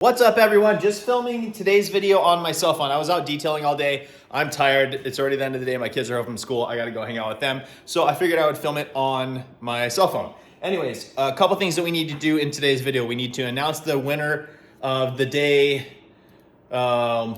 What's up everyone? Just filming today's video on my cell phone. I was out detailing all day. I'm tired. It's already the end of the day. My kids are home from school. I gotta go hang out with them. So I figured I would film it on my cell phone. Anyways, a couple things that we need to do in today's video. We need to announce the winner of the day, 2,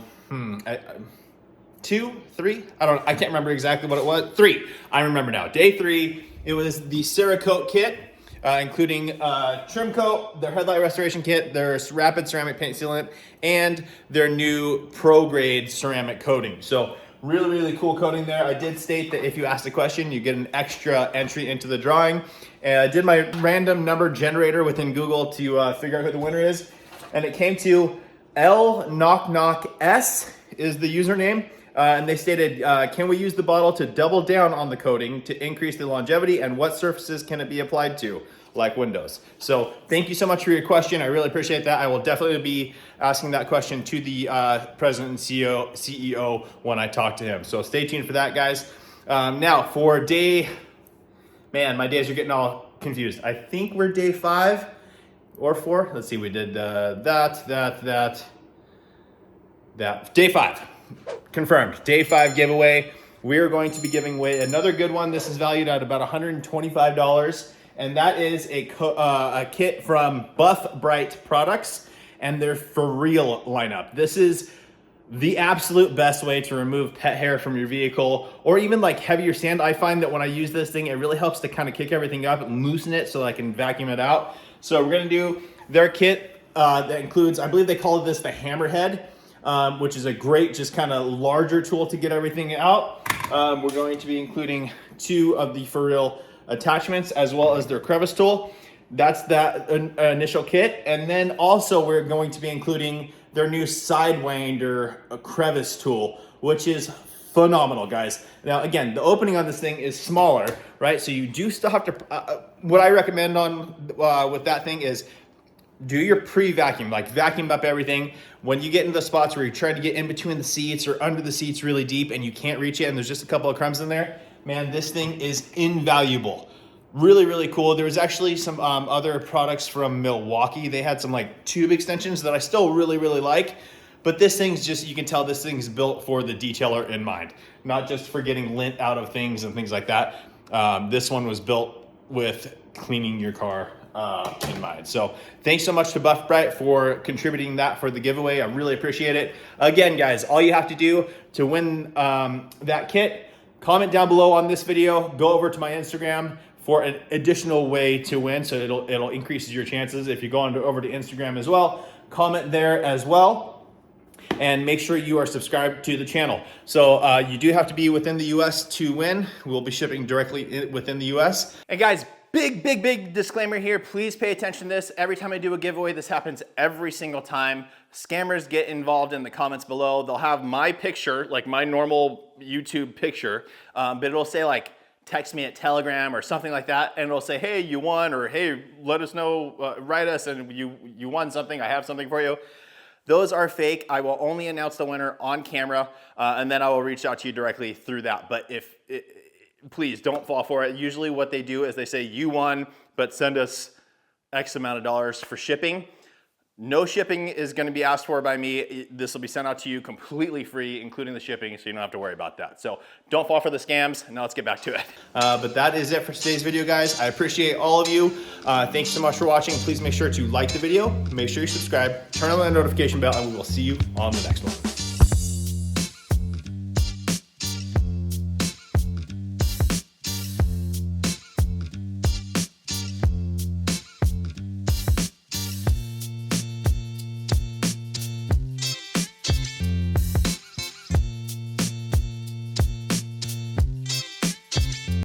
3? I can't remember exactly what it was. 3, I remember now. Day 3, it was the Cerakote kit. Including trim coat, their headlight restoration kit, their rapid ceramic paint sealant, and their new pro grade ceramic coating. So really cool coating there. I did state that if you ask the question, you get an extra entry into the drawing. And I did my random number generator within Google to figure out who the winner is. And it came to L Knock Knock S is the username. And they stated, can we use the bottle to double down on the coating to increase the longevity, and what surfaces can it be applied to, like windows? So thank you so much for your question. I really appreciate that. I will definitely be asking that question to the president and CEO when I talk to him. So stay tuned for that, guys. Now for day, man, my days are getting all confused. I think we're day 5 or 4. Let's see, we did that. Day 5. Confirmed. Day 5 giveaway. We are going to be giving away another good one. This is valued at about $125, and that is a kit from Buff Brite products and their FUR-EEL lineup. This is the absolute best way to remove pet hair from your vehicle, or even like heavier sand. I find that when I use this thing, it really helps to kind of kick everything up and loosen it so I can vacuum it out. So we're gonna do their kit that includes, I believe they call this the Hammerhead, which is a great, just kind of larger tool to get everything out. We're going to be including 2 of the FUR-EEL attachments as well as their crevice tool. That's that initial kit. And then also we're going to be including their new Sidewinder crevice tool, which is phenomenal, guys. Now, again, the opening on this thing is smaller, right? So you do still have to, what I recommend on with that thing is do your pre-vacuum, like vacuum up everything. When you get into the spots where you're trying to get in between the seats or under the seats really deep and you can't reach it and there's just a couple of crumbs in there, man, this thing is invaluable. Really cool. There was actually some other products from Milwaukee. They had some like tube extensions that I still really like, but this thing's just, you can tell this thing's built for the detailer in mind, not just for getting lint out of things and things like that. This one was built with cleaning your car in mind. So thanks so much to Buff Brite for contributing that for the giveaway. I really appreciate it. Again, guys, all you have to do to win that kit, comment down below on this video, go over to my Instagram for an additional way to win, so it'll increase your chances. If you go over to Instagram as well, comment there as well, and make sure you are subscribed to the channel. So you do have to be within the US to win. We'll be shipping directly within the US. And guys, big disclaimer here. Please pay attention to this. Every time I do a giveaway, this happens every single time. Scammers get involved in the comments below. They'll have my picture, like my normal YouTube picture, but it'll say like, text me at Telegram or something like that, and it'll say, hey, you won, or hey, let us know, write us, and you won something, I have something for you. Those are fake. I will only announce the winner on camera, and then I will reach out to you directly through that. But please don't fall for it. Usually what they do is they say you won, but send us X amount of dollars for shipping. No shipping is going to be asked for by me. This will be sent out to you completely free, including the shipping, so you don't have to worry about that. So don't fall for the scams. Now let's get back to it. But that is it for today's video, guys. I appreciate all of you. Thanks so much for watching. Please make sure to like the video, make sure you subscribe, turn on the notification bell, and we will see you on the next one.